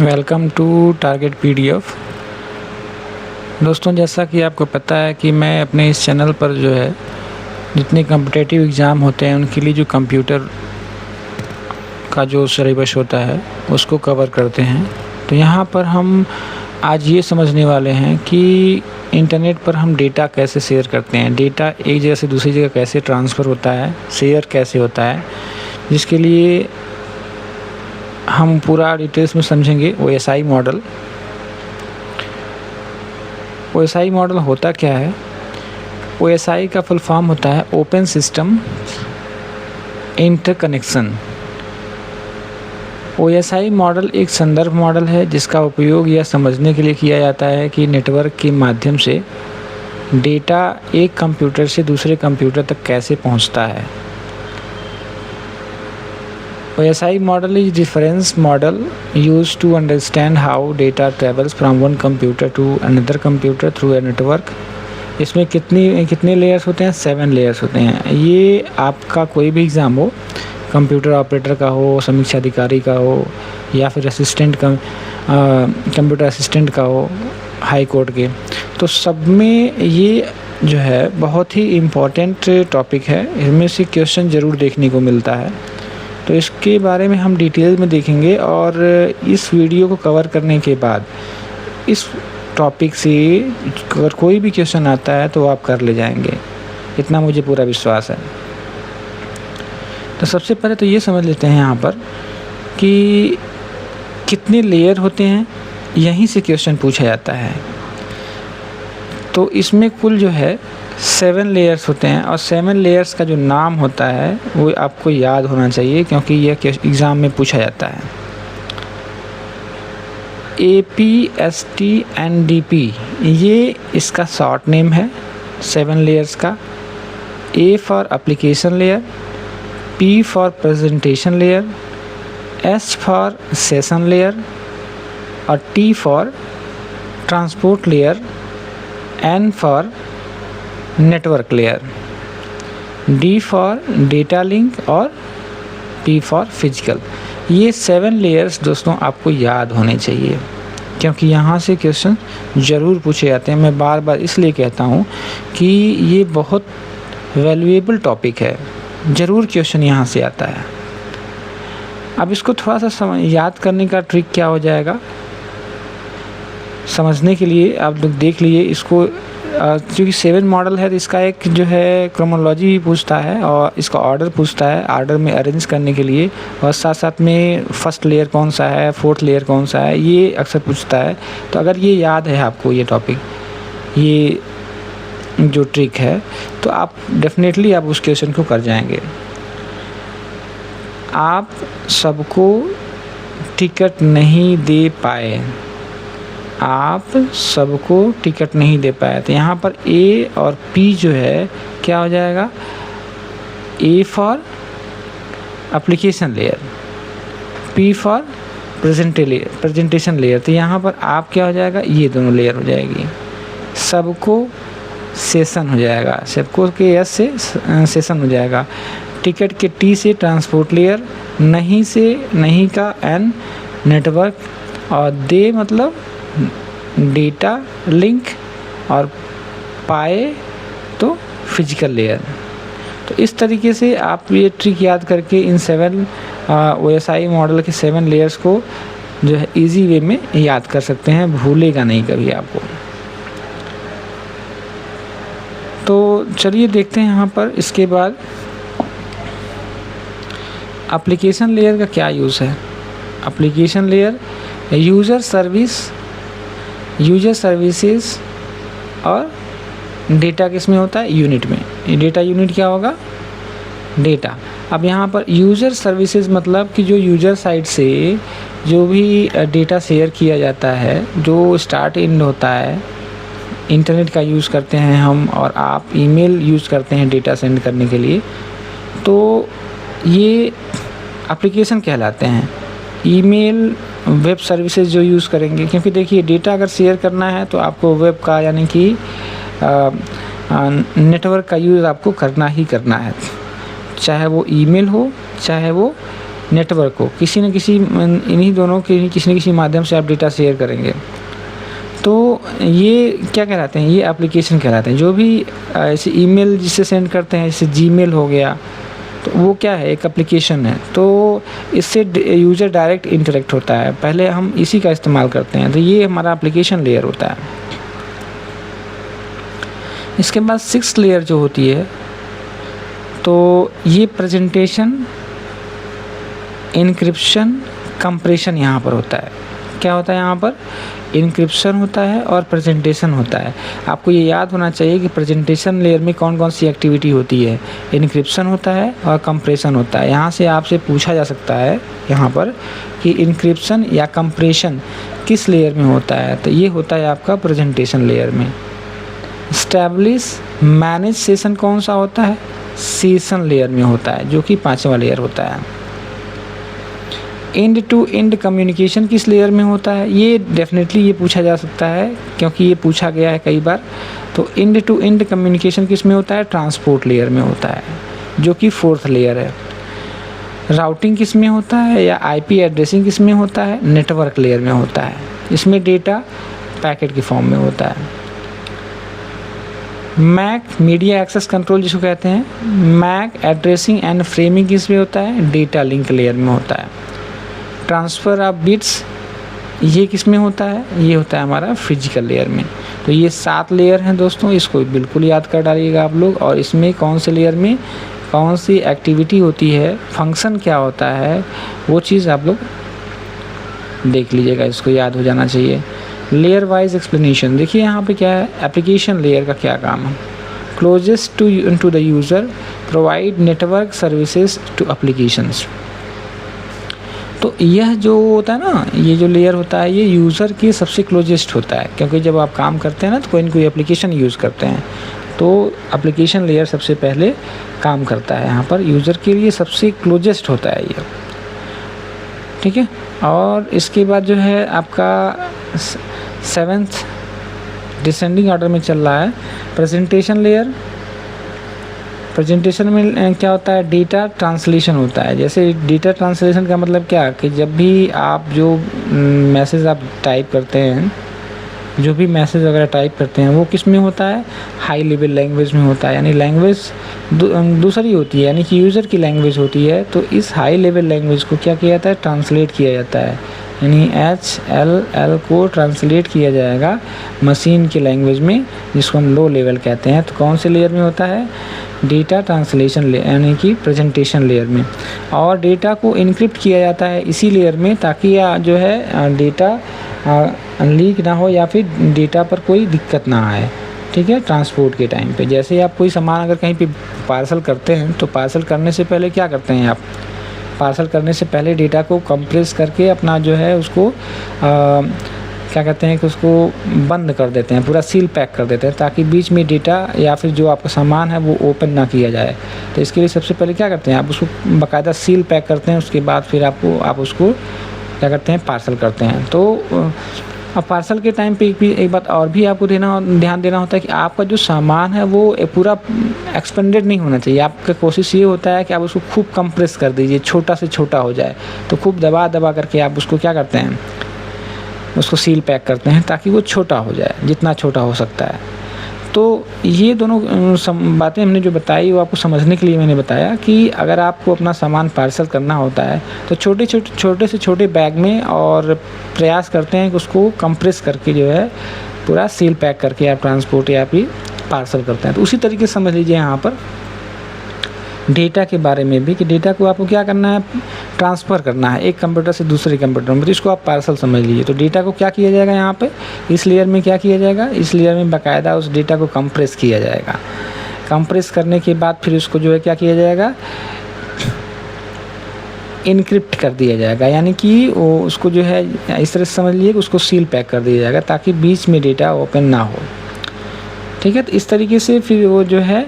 Welcome to target PDF. दोस्तों, जैसा कि आपको पता है कि मैं अपने इस चैनल पर जो है जितने कॉम्पिटिटिव एग्ज़ाम होते हैं उनके लिए जो कंप्यूटर का जो सिलेबस होता है उसको कवर करते हैं। तो यहाँ पर हम आज ये समझने वाले हैं कि इंटरनेट पर हम डेटा कैसे शेयर करते हैं, डेटा एक जगह से दूसरी जगह कैसे ट्रांसफ़र होता है, शेयर कैसे होता है, जिसके लिए हम पूरा डिटेल्स में समझेंगे। OSI मॉडल होता क्या है? OSI का फुल फॉर्म होता है open system interconnection. OSI model एक संदर्भ मॉडल है जिसका उपयोग यह समझने के लिए किया जाता है कि नेटवर्क के माध्यम से डेटा एक कंप्यूटर से दूसरे कंप्यूटर तक कैसे पहुंचता है। OSI model is reference model used to understand how data travels from one computer to another computer through a network। इसमें कितने लेयर्स होते हैं? 7 लेयर्स होते हैं। ये आपका कोई भी एग्ज़ाम हो, कंप्यूटर ऑपरेटर का हो, समीक्षा अधिकारी का हो, या फिर कंप्यूटर असिस्टेंट का हो, हाई कोर्ट के, तो सब में ये जो है बहुत ही इम्पॉर्टेंट टॉपिक है। इसमें से क्वेश्चन ज़रूर देखने को मिलता है, तो इसके बारे में हम डिटेल में देखेंगे। और इस वीडियो को कवर करने के बाद इस टॉपिक से अगर कोई भी क्वेश्चन आता है तो आप कर ले जाएंगे, इतना मुझे पूरा विश्वास है। तो सबसे पहले तो ये समझ लेते हैं यहाँ पर कि कितने लेयर होते हैं, यहीं से क्वेश्चन पूछा जाता है। तो इसमें कुल जो है 7 लेयर्स होते हैं, और 7 लेयर्स का जो नाम होता है वो आपको याद होना चाहिए, क्योंकि यह एग्ज़ाम में पूछा जाता है। APSTNDP ये इसका शॉर्ट नेम है 7 लेयर्स का। A for application layer, P for presentation layer, S for session layer, और T for transport layer, N for network layer, D for data link, और P फॉर फिजिकल। ये 7 layers दोस्तों आपको याद होने चाहिए, क्योंकि यहाँ से क्वेश्चन ज़रूर पूछे जाते हैं। मैं बार बार इसलिए कहता हूँ कि ये बहुत वैल्यूएबल टॉपिक है, ज़रूर क्वेश्चन यहाँ से आता है। अब इसको थोड़ा सा याद करने का ट्रिक क्या हो जाएगा, समझने के लिए आप लोग देख लिए इसको। क्योंकि 7 मॉडल है तो इसका एक जो है क्रोनोलॉजी भी पूछता है, और इसका ऑर्डर पूछता है, ऑर्डर में अरेंज करने के लिए, और साथ साथ में फर्स्ट लेयर कौन सा है, फोर्थ लेयर कौन सा है, ये अक्सर पूछता है। तो अगर ये याद है आपको ये टॉपिक, ये जो ट्रिक है, तो आप डेफिनेटली आप उस क्वेश्चन को कर जाएंगे। आप सबको टिकट नहीं दे पाए, आप सबको टिकट नहीं दे पाए, तो यहाँ पर A और P जो है क्या हो जाएगा? A for application layer, P for presentation layer. तो यहाँ पर आप क्या हो जाएगा? ये दोनों लेयर हो जाएगी। सबको सेशन हो जाएगा, सबको के S से सेशन हो जाएगा। टिकट के T से ट्रांसपोर्ट लेयर, नहीं से नहीं का N नेटवर्क, और दे मतलब डेटा लिंक, और पाए तो फिजिकल लेयर। तो इस तरीके से आप ये ट्रिक याद करके इन 7 OSI मॉडल के 7 लेयर्स को जो है इजी वे में याद कर सकते हैं, भूलेगा नहीं कभी आपको। तो चलिए देखते हैं यहाँ पर। इसके बाद एप्लीकेशन लेयर का क्या यूज़ है? एप्लीकेशन लेयर यूज़र सर्विसेज और डेटा किस में होता है? यूनिट में। डेटा यूनिट क्या होगा? डेटा। अब यहाँ पर यूज़र सर्विसेज मतलब कि जो यूज़र साइड से जो भी डेटा शेयर किया जाता है, जो स्टार्ट एंड होता है, इंटरनेट का यूज़ करते हैं हम, और आप ईमेल यूज़ करते हैं डेटा सेंड करने के लिए, तो ये एप्लीकेशन कहलाते हैं। ईमेल, वेब सर्विसेज जो यूज़ करेंगे, क्योंकि देखिए डेटा अगर शेयर करना है तो आपको वेब का यानी कि नेटवर्क का यूज़ आपको करना ही करना है, चाहे वो ईमेल हो, चाहे वो नेटवर्क को किसी न किसी इन्हीं दोनों के किसी न किसी माध्यम से आप डेटा शेयर करेंगे। तो ये क्या कहलाते हैं, ये एप्लीकेशन कहलाते हैं। जो भी ऐसे ईमेल जिसे सेंड करते हैं, जैसे जीमेल हो गया, तो वो क्या है, एक एप्लीकेशन है। तो इससे यूज़र डायरेक्ट इंटरेक्ट होता है, पहले हम इसी का इस्तेमाल करते हैं। तो ये हमारा एप्लीकेशन लेयर होता है। इसके बाद 6th लेयर जो होती है, तो ये प्रेजेंटेशन, इनक्रिप्शन, कंप्रेशन यहाँ पर होता है। क्या होता है यहाँ पर, इनक्रिप्शन होता है और प्रेजेंटेशन होता है। आपको ये याद होना चाहिए कि प्रेजेंटेशन लेयर में कौन कौन सी एक्टिविटी होती है। इनक्रिप्शन होता है और कंप्रेशन होता है। यहाँ से आपसे पूछा जा सकता है यहाँ पर कि इनक्रिप्शन या कंप्रेशन किस लेयर में होता है, तो ये होता है आपका प्रेजेंटेशन लेयर में। एस्टैब्लिश मैनेज सेशन कौन सा होता है, सेशन लेयर में होता है, जो कि 5वां लेयर होता है। एंड टू एंड कम्युनिकेशन किस लेयर में होता है, ये डेफिनेटली ये पूछा जा सकता है, क्योंकि ये पूछा गया है कई बार। तो एंड टू एंड कम्युनिकेशन किस में होता है, ट्रांसपोर्ट लेयर में होता है, जो कि 4th लेयर है। राउटिंग किस में होता है या आईपी एड्रेसिंग किस में होता है, नेटवर्क लेयर में होता है। इसमें डेटा पैकेट की फॉर्म में होता है। मैक मीडिया एक्सेस कंट्रोल जिसको कहते हैं, मैक एड्रेसिंग एंड फ्रेमिंग किस में होता है, डेटा लिंक लेयर में होता है। ट्रांसफ़र ऑफ बिट्स ये किस में होता है, ये होता है हमारा फिजिकल लेयर में। तो ये 7 लेयर हैं दोस्तों, इसको बिल्कुल याद कर डालिएगा आप लोग। और इसमें कौन से लेयर में कौन सी एक्टिविटी होती है, फंक्शन क्या होता है, वो चीज़ आप लोग देख लीजिएगा, इसको याद हो जाना चाहिए। लेयर वाइज एक्सप्लेनेशन देखिए यहाँ पे क्या है, एप्लीकेशन लेयर का क्या काम है। Closest to the user, provide network services to applications. तो यह जो होता है ना, ये जो लेयर होता है, ये यूज़र के सबसे क्लोजेस्ट होता है, क्योंकि जब आप काम करते हैं ना, तो कोई ना कोई एप्लीकेशन यूज़ करते हैं, तो एप्लीकेशन लेयर सबसे पहले काम करता है। यहाँ पर यूज़र के लिए सबसे क्लोजेस्ट होता है ये, ठीक है। और इसके बाद जो है आपका 7th डिसेंडिंग ऑर्डर में चल रहा है प्रेजेंटेशन लेयर। प्रेजेंटेशन में क्या होता है, डेटा ट्रांसलेशन होता है। जैसे डेटा ट्रांसलेशन का मतलब क्या, कि जब भी आप जो मैसेज आप टाइप करते हैं, जो भी मैसेज वगैरह टाइप करते हैं, वो किस में होता है, हाई लेवल लैंग्वेज में होता है। यानी लैंग्वेज दूसरी होती है, यानी कि यूज़र की लैंग्वेज होती है। तो इस हाई लेवल लैंग्वेज को क्या किया जाता है, ट्रांसलेट किया जाता है। यानी HLL को ट्रांसलेट किया जाएगा मशीन की लैंग्वेज में, जिसको हम लो लेवल कहते हैं। तो कौन से लेयर में होता है, डेटा ट्रांसलेशन लेयर, यानी कि प्रेजेंटेशन लेयर में। और डेटा को इनक्रिप्ट किया जाता है इसी लेयर में, ताकि जो है डेटा लीक ना हो या फिर डेटा पर कोई दिक्कत ना आए, ठीक है। ट्रांसपोर्ट के टाइम पे जैसे आप कोई सामान अगर कहीं पे पार्सल करते हैं, तो पार्सल करने से पहले क्या करते हैं आप, पार्सल करने से पहले डेटा को कंप्रेस करके अपना जो है उसको क्या कहते हैं कि उसको बंद कर देते हैं, पूरा सील पैक कर देते हैं, ताकि बीच में डेटा या फिर जो आपका सामान है वो ओपन ना किया जाए। तो इसके लिए सबसे पहले क्या करते हैं, आप उसको बाकायदा सील पैक करते हैं। उसके बाद फिर आप उसको क्या करते हैं, पार्सल करते हैं। तो अब पार्सल के टाइम पे एक बात और भी आपको ध्यान देना होता है कि आपका जो सामान है वो पूरा एक्सपेंडेड नहीं होना चाहिए। आपका कोशिश ये होता है कि आप उसको खूब कंप्रेस कर दीजिए, छोटा से छोटा हो जाए। तो खूब दबा दबा करके आप उसको क्या करते हैं, उसको सील पैक करते हैं, ताकि वो छोटा हो जाए, जितना छोटा हो सकता है। तो ये दोनों बातें हमने जो बताई वो आपको समझने के लिए मैंने बताया कि अगर आपको अपना सामान पार्सल करना होता है, तो छोटे से छोटे बैग में, और प्रयास करते हैं कि उसको कंप्रेस करके जो है पूरा सील पैक करके आप ट्रांसपोर्ट या फिर पार्सल करते हैं। तो उसी तरीके से समझ लीजिए यहाँ पर डेटा के बारे में भी, कि डेटा को आपको क्या करना है, ट्रांसफ़र करना है एक कंप्यूटर से दूसरे कंप्यूटर में। तो इसको आप पार्सल समझ लीजिए। तो डेटा को क्या किया जाएगा यहाँ पे, इस लेयर में क्या किया जाएगा, इस लेयर में बाकायदा उस डेटा को कंप्रेस किया जाएगा। कंप्रेस करने के बाद फिर उसको जो है क्या किया जाएगा, इनक्रिप्ट कर दिया जाएगा। यानी कि वो उसको जो है इस तरह से समझ लीजिए कि उसको सील पैक कर दिया जाएगा, ताकि बीच में डेटा ओपन ना हो, ठीक है। तो इस तरीके से फिर वो जो है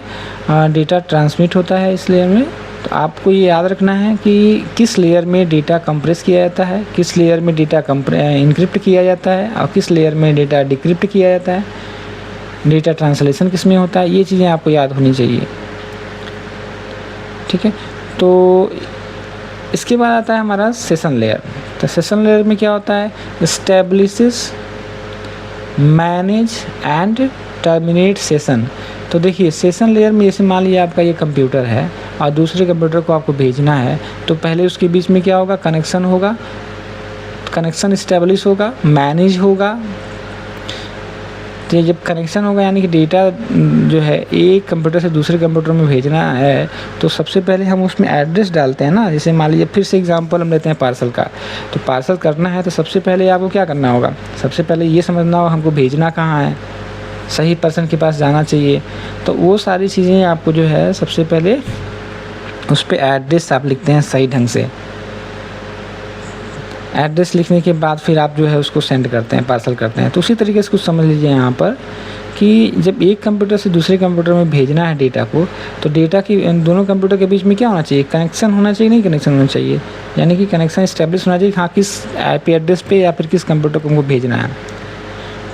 डेटा ट्रांसमिट होता है इस लेयर में। तो आपको ये याद रखना है कि किस लेयर में डेटा कंप्रेस किया जाता है, किस लेयर में डेटा इनक्रिप्ट किया जाता है, और किस लेयर में डेटा डिक्रिप्ट किया जाता है, डेटा ट्रांसलेशन किस में होता है। ये चीज़ें आपको याद होनी चाहिए, ठीक है। तो इसके बाद आता है हमारा सेशन लेयर। तो सेशन लेयर में क्या होता है, establishes, manage and terminate session. तो देखिए सेशन लेयर में जैसे मान लीजिए आपका ये कंप्यूटर है और दूसरे कंप्यूटर को आपको भेजना है, तो पहले उसके बीच में क्या होगा, कनेक्शन होगा, कनेक्शन इस्टेब्लिश होगा, मैनेज होगा। तो जब कनेक्शन होगा यानी कि डेटा जो है एक कंप्यूटर से दूसरे कंप्यूटर में भेजना है, तो सबसे पहले हम उसमें एड्रेस डालते हैं ना। जैसे मान लीजिए फिर से एग्जांपल हम लेते हैं पार्सल का, तो पार्सल करना है तो सबसे पहले आपको क्या करना होगा, सबसे पहले ये समझना होगा हमको भेजना कहाँ है, सही पर्सन के पास जाना चाहिए। तो वो सारी चीज़ें आपको जो है सबसे पहले उस पर एड्रेस आप लिखते हैं सही ढंग से। एड्रेस लिखने के बाद फिर आप जो है उसको सेंड करते हैं, पार्सल करते हैं। तो उसी तरीके से कुछ समझ लीजिए यहाँ पर कि जब एक कंप्यूटर से दूसरे कंप्यूटर में भेजना है डेटा को, तो डेटा की दोनों कंप्यूटर के बीच में क्या होना चाहिए, कनेक्शन होना चाहिए, नहीं कनेक्शन होना चाहिए, यानी कि कनेक्शन इस्टेब्लिश होना चाहिए, हाँ किस आईपी एड्रेस पे या फिर किस कंप्यूटर को हमको भेजना है।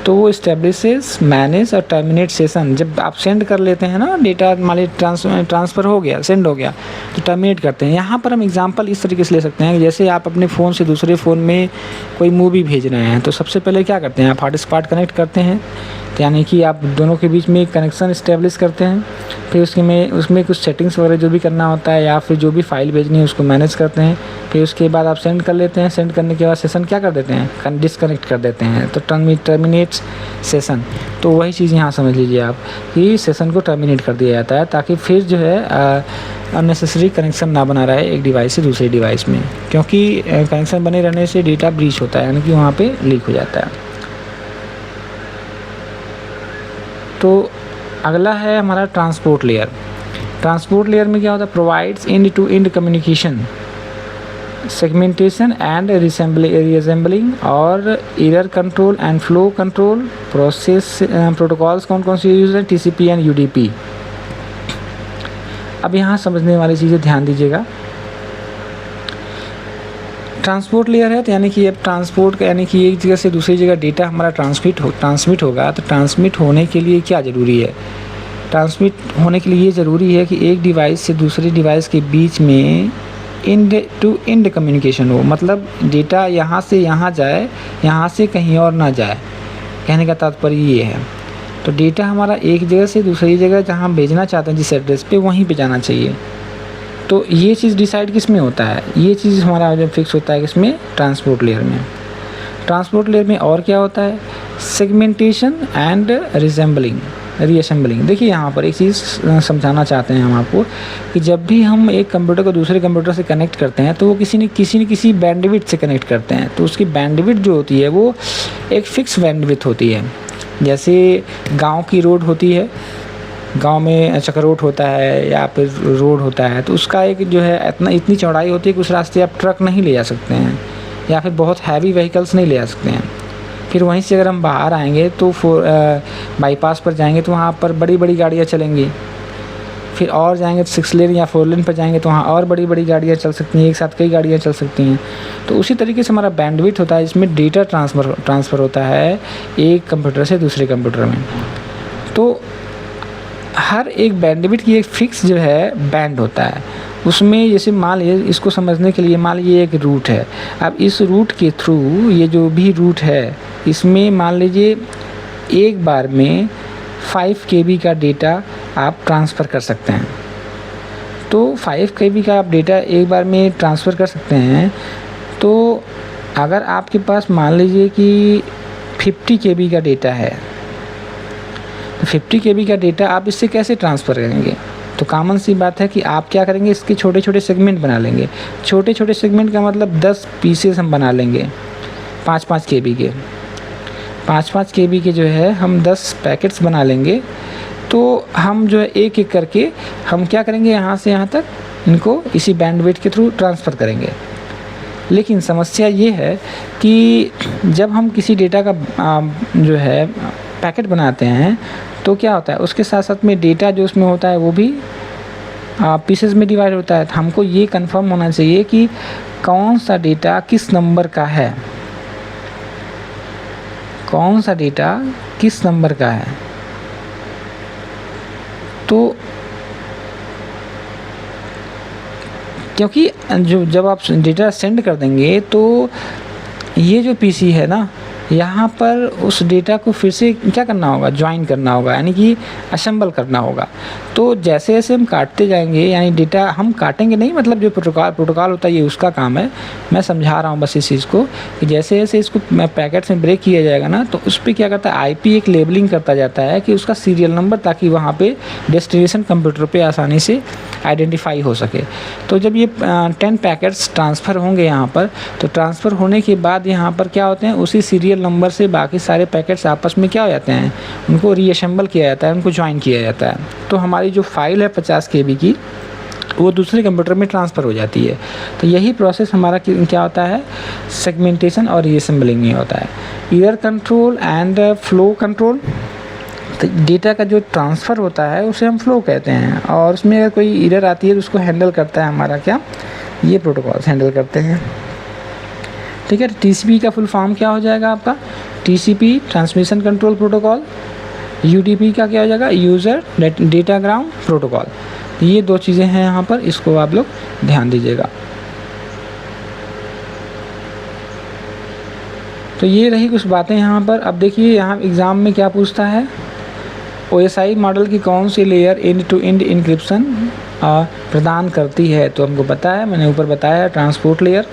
तो वो इस्टेब्लिशेस, मैनेज और टर्मिनेट सेशन। जब आप सेंड कर लेते हैं ना डेटा, मान लीजिए ट्रांसफ़र हो गया, सेंड हो गया, तो टर्मिनेट करते हैं। यहाँ पर हम एग्जांपल इस तरीके से ले सकते हैं कि जैसे आप अपने फ़ोन से दूसरे फ़ोन में कोई मूवी भेज रहे हैं, तो सबसे पहले क्या करते हैं, आप हॉटस्पॉट कनेक्ट करते हैं, तो यानी कि आप दोनों के बीच में एक कनेक्शन इस्टेब्लिश करते हैं। फिर उसमें कुछ सेटिंग्स वगैरह जो भी करना होता है या फिर जो भी फाइल भेजनी है उसको मैनेज करते हैं। फिर उसके बाद आप सेंड कर लेते हैं, सेंड करने के बाद सेशन क्या कर देते हैं, डिसकनेक्ट कर देते हैं, तो टर्मिनेट सेशन। तो वही चीज़ यहाँ समझ लीजिए आप कि सेशन को टर्मिनेट कर दिया जाता है, ताकि फिर जो है अननेसेसरी कनेक्शन ना बना रहे एक डिवाइस से दूसरे डिवाइस में, क्योंकि कनेक्शन बने रहने से डेटा ब्रीच होता है, यानी कि वहाँ पे लीक हो जाता है। तो अगला है हमारा ट्रांसपोर्ट लेयर। ट्रांसपोर्ट लेयर में क्या होता है, provides end to end communication, segmentation and reassembling और error control and flow control process protocols कौन कौन से यूज हैं, टीसीपी एंड यूडीपी। अब यहाँ समझने वाली चीज़ें ध्यान दीजिएगा। ट्रांसपोर्ट लेयर है तो यानी कि अब ट्रांसपोर्ट यानी कि एक जगह से दूसरी जगह डेटा हमारा ट्रांसमिट होगा। तो ट्रांसमिट होने के लिए क्या ज़रूरी है, ट्रांसमिट होने के लिए ये ज़रूरी है कि एक डिवाइस से दूसरे डिवाइस के बीच में एंड टू एंड कम्युनिकेशन हो, मतलब डेटा यहाँ से यहाँ जाए, यहाँ से कहीं और ना जाए। कहने का तात्पर्य ये है, तो डेटा हमारा एक जगह से दूसरी जगह जहाँ हम भेजना चाहते हैं जिस एड्रेस पे, वहीं पे जाना चाहिए। तो ये चीज़ डिसाइड किस में होता है, ये चीज़ हमारा जब फिक्स होता है किसमें, ट्रांसपोर्ट लेयर में। ट्रांसपोर्ट लेयर में और क्या होता है, सेगमेंटेशन एंड रीअसेंबलिंग। देखिए यहाँ पर एक चीज़ समझाना चाहते हैं हम आपको कि जब भी हम एक कंप्यूटर को दूसरे कंप्यूटर से कनेक्ट करते हैं, तो वो किसी न किसी बैंडविड्थ से कनेक्ट करते हैं। तो उसकी बैंडविड्थ जो होती है वो एक फिक्स बैंडविड्थ होती है। जैसे गाँव की रोड होती है, गांव में चक्रोट होता है या फिर रोड होता है, तो उसका एक जो है इतनी चौड़ाई होती है कि उस रास्ते आप ट्रक नहीं ले जा सकते हैं या फिर बहुत हैवी व्हीकल्स नहीं ले जा सकते हैं। फिर वहीं से अगर हम बाहर आएंगे तो बाईपास पर जाएंगे तो वहाँ पर बड़ी बड़ी गाड़ियाँ चलेंगी। फिर और जाएंगे तो 6 लेन या 4 लेन पर जाएंगे तो वहाँ और बड़ी बड़ी गाड़ियाँ चल सकती हैं, एक साथ कई गाड़ियाँ चल सकती हैं। तो उसी तरीके से हमारा बैंडविड्थ होता है, जिसमें डेटा ट्रांसफ़र होता है एक कंप्यूटर से दूसरे कंप्यूटर में। तो हर एक बैंडविड्थ की एक फिक्स जो है बैंड होता है, उसमें जैसे मान लीजिए इसको समझने के लिए मान लीजिए एक रूट है। अब इस रूट के थ्रू ये जो भी रूट है इसमें मान लीजिए एक बार में 5 KB का डेटा आप ट्रांसफ़र कर सकते हैं। तो 5 KB का आप डेटा एक बार में ट्रांसफ़र कर सकते हैं। तो अगर आपके पास मान लीजिए कि 50 KB का डेटा है, तो 50 KB का डेटा आप इससे कैसे ट्रांसफ़र करेंगे, तो कॉमन सी बात है कि आप क्या करेंगे, इसके छोटे छोटे सेगमेंट बना लेंगे। छोटे छोटे सेगमेंट का मतलब 10 पीसेस हम बना लेंगे 5-5 KB के। 5-5 KB के जो है हम 10 पैकेट्स बना लेंगे। तो हम जो है एक एक करके हम क्या करेंगे, यहाँ से यहाँ तक इनको इसी बैंडविड्थ के थ्रू ट्रांसफ़र करेंगे। लेकिन समस्या ये है कि जब हम किसी डेटा का जो है पैकेट बनाते हैं तो क्या होता है, उसके साथ साथ में डेटा जो उसमें होता है वो भी पीसेस में डिवाइड होता है। तो हमको ये कंफर्म होना चाहिए कि कौन सा डेटा किस नंबर का है, कौन सा डेटा किस नंबर का है। क्योंकि जब आप डेटा सेंड कर देंगे तो ये जो पीसी है ना, यहाँ पर उस डेटा को फिर से क्या करना होगा, ज्वाइन करना होगा, यानी कि असेंबल करना होगा। तो जैसे जैसे हम काटते जाएंगे, यानी डेटा हम काटेंगे नहीं, मतलब जो प्रोटोकॉल होता है ये उसका काम है, मैं समझा रहा हूँ बस इस चीज़ को कि जैसे जैसे इसको पैकेट्स में ब्रेक किया जाएगा ना, तो उस पर क्या करता है, आईपी एक लेबलिंग करता जाता है कि उसका सीरियल नंबर, ताकि वहाँ पे डेस्टिनेशन कंप्यूटर पे आसानी से आइडेंटिफाई हो सके। तो जब ये 10 पैकेट्स ट्रांसफ़र होंगे यहाँ पर, तो ट्रांसफ़र होने के बाद यहाँ पर क्या होते हैं, उसी सीरियल नंबर से बाकी सारे पैकेट्स आपस में क्या हो जाते हैं, उनको रीअसेंबल किया जाता है, उनको ज्वाइन किया जाता है। तो हमारी जो फाइल है 50 KB की, वो दूसरे कंप्यूटर में ट्रांसफ़र हो जाती है। तो यही प्रोसेस हमारा क्या होता है, सेगमेंटेशन और रीअसेंबलिंग में होता है। Error control and flow control, तो डेटा का जो ट्रांसफ़र होता है उसे हम फ्लो कहते हैं, और उसमें अगर कोई एरर आती है तो उसको हैंडल करता है हमारा क्या, ये प्रोटोकॉल्स हैंडल करते हैं। ठीक है, टीसीपी का फुल फॉर्म क्या हो जाएगा आपका, TCP transmission control protocol. UDP का क्या हो जाएगा, यूज़र डेटाग्राम प्रोटोकॉल। ये दो चीज़ें हैं यहाँ पर, इसको आप लोग ध्यान दीजिएगा। तो ये रही कुछ बातें यहाँ पर। अब देखिए यहाँ एग्ज़ाम में क्या पूछता है, OSI मॉडल की कौन सी layer end to end encryption प्रदान करती है, तो हमको पता है, मैंने ऊपर बताया, ट्रांसपोर्ट लेयर।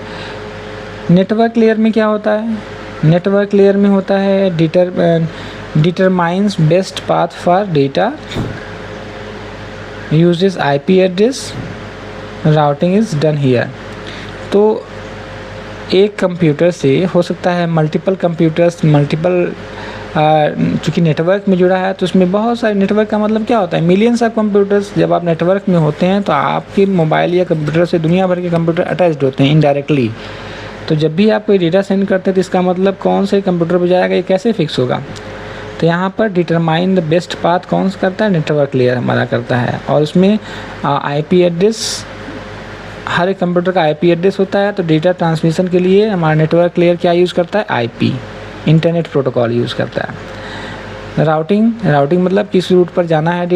नेटवर्क लेयर में क्या होता है, नेटवर्क लेयर में होता है determines best path for data, uses IP address, routing is done here. तो एक कंप्यूटर से हो सकता है मल्टीपल कंप्यूटर्स, चूँकि नेटवर्क में जुड़ा है तो उसमें बहुत सारे, नेटवर्क का मतलब क्या होता है, मिलियंस ऑफ कंप्यूटर्स। जब आप नेटवर्क में होते हैं तो आपके मोबाइल या कंप्यूटर से दुनिया भर के कंप्यूटर अटैच्ड होते हैं इनडायरेक्टली। तो जब भी आप कोई डेटा सेंड करते हैं तो इसका मतलब कौन से कंप्यूटर पर जाएगा, ये कैसे फिक्स होगा। तो यहाँ पर डिटरमाइन द बेस्ट पाथ कौन सा करता है, नेटवर्क लेयर हमारा करता है। और उसमें IP एड्रेस, हर एक कंप्यूटर का IP एड्रेस होता है। तो डेटा ट्रांसमिशन के लिए हमारा नेटवर्क लेयर क्या यूज़ करता है, IP, इंटरनेट प्रोटोकॉल यूज़ करता है। राउटिंग मतलब किस रूट पर जाना है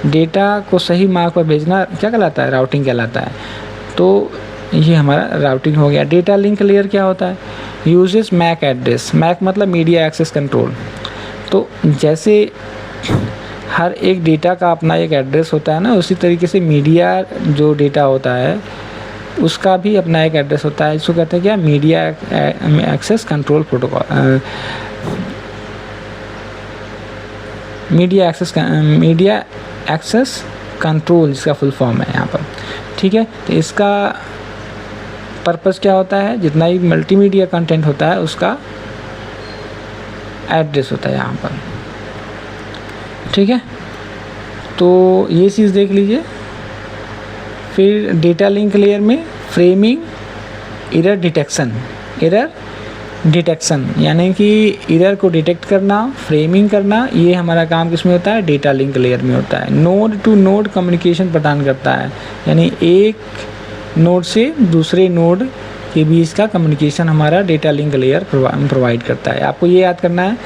डेटा को सही मार्ग पर भेजना क्या कहलाता है, राउटिंग कहलाता है। तो ये हमारा राउटिंग हो गया। डेटा लिंक लेयर क्या होता है, यूजेस मैक एड्रेस, मैक मतलब मीडिया एक्सेस कंट्रोल। तो जैसे हर एक डेटा का अपना एक एड्रेस होता है ना, उसी तरीके से मीडिया जो डेटा होता है उसका भी अपना एक एड्रेस होता है। इसको कहते हैं क्या, media access control protocol, media access control इसका फुल फॉर्म है यहाँ पर। ठीक है, तो इसका पर्पस क्या होता है, जितना ही मल्टीमीडिया कंटेंट होता है उसका एड्रेस होता है यहाँ पर। ठीक है, तो ये चीज़ देख लीजिए। फिर डेटा लिंक लेयर में फ्रेमिंग, एरर डिटेक्शन यानी कि एरर को डिटेक्ट करना, फ्रेमिंग करना, ये हमारा काम किस में होता है, डेटा लिंक लेयर में होता है। नोड टू नोड कम्युनिकेशन प्रदान करता है, यानी एक नोड से दूसरे नोड के बीच का कम्युनिकेशन हमारा डेटा लिंक लेयर प्रोवाइड करता है। आपको ये याद करना है।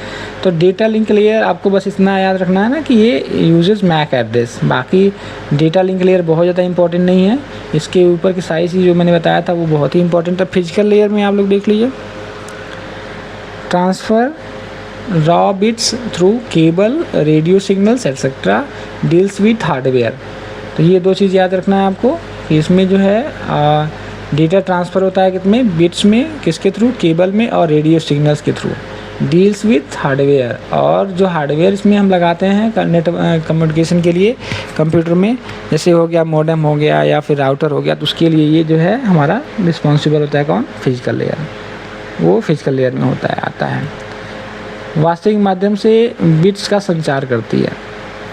तो डेटा लिंक लेयर आपको बस इतना याद रखना है ना कि ये यूजेस मैक एड्रेस। बाकी डेटा लिंक लेयर बहुत ज़्यादा इंपॉर्टेंट नहीं है, इसके ऊपर की सारी चीज़ जो मैंने बताया था वो बहुत ही इंपॉर्टेंट है। फिजिकल लेयर में आप लोग देख लीजिए, transfer raw bits through cable, radio signals etcetera, deals with hardware. तो ये दो चीज़ याद रखना है आपको कि इसमें जो है डेटा ट्रांसफ़र होता है कितने बिट्स में, किसके थ्रू, केबल में और रेडियो सिग्नल्स के थ्रू। डील्स विथ हार्डवेयर, और जो हार्डवेयर इसमें हम लगाते हैं नेट कम्युनिकेशन के लिए कंप्यूटर में, जैसे हो गया मॉडेम हो गया या फिर राउटर हो गया, तो उसके लिए ये जो है हमारा रिस्पॉन्सिबल होता है कौन, फिजिकल लेयर। वो फिजिकल लेयर में होता है, आता है। वास्तविक माध्यम से बिट्स का संचार करती है।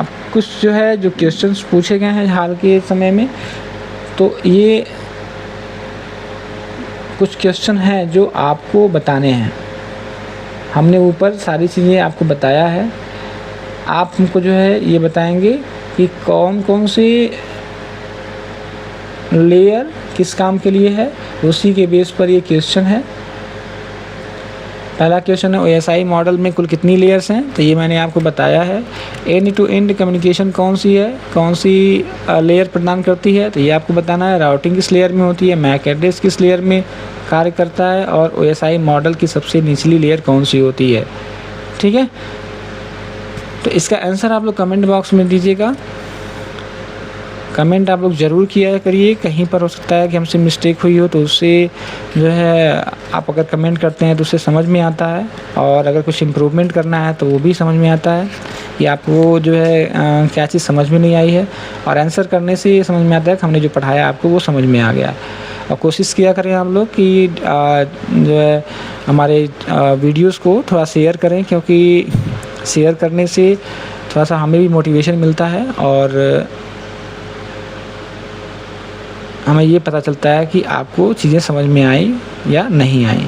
अब कुछ जो है जो क्वेश्चंस पूछे गए हैं हाल के समय में, तो ये कुछ क्वेश्चन हैं जो आपको बताने हैं। हमने ऊपर सारी चीज़ें आपको बताया है, आप हमको जो है ये बताएंगे कि कौन कौन से लेयर किस काम के लिए है, उसी के बेस पर ये क्वेश्चन है। पहला क्वेश्चन है OSI मॉडल में कुल कितनी लेयर्स हैं, तो ये मैंने आपको बताया है। एंड टू एंड कम्युनिकेशन कौन सी है, कौन सी लेयर प्रदान करती है, तो ये आपको बताना है। राउटिंग किस लेयर में होती है, मैक एड्रेस किस लेयर में कार्य करता है, और OSI मॉडल की सबसे निचली लेयर कौन सी होती है। ठीक है, तो इसका आंसर आप लोग कमेंट बॉक्स में दीजिएगा। कमेंट आप लोग ज़रूर किया करिए, कहीं पर हो सकता है कि हमसे मिस्टेक हुई हो, तो उससे जो है आप अगर कमेंट करते हैं तो उससे समझ में आता है, और अगर कुछ इम्प्रूवमेंट करना है तो वो भी समझ में आता है कि आपको जो है क्या चीज़ समझ में नहीं आई है, और आंसर करने से ये समझ में आता है कि हमने जो पढ़ाया आपको वो समझ में आ गया। और कोशिश किया करें आप लोग कि जो है हमारे वीडियोज़ को थोड़ा शेयर करें, क्योंकि शेयर करने से थोड़ा सा हमें भी मोटिवेशन मिलता है, और हमें ये पता चलता है कि आपको चीज़ें समझ में आई या नहीं आई।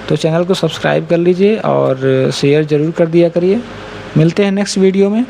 तो चैनल को सब्सक्राइब कर लीजिए और शेयर ज़रूर कर दिया करिए। मिलते हैं नेक्स्ट वीडियो में।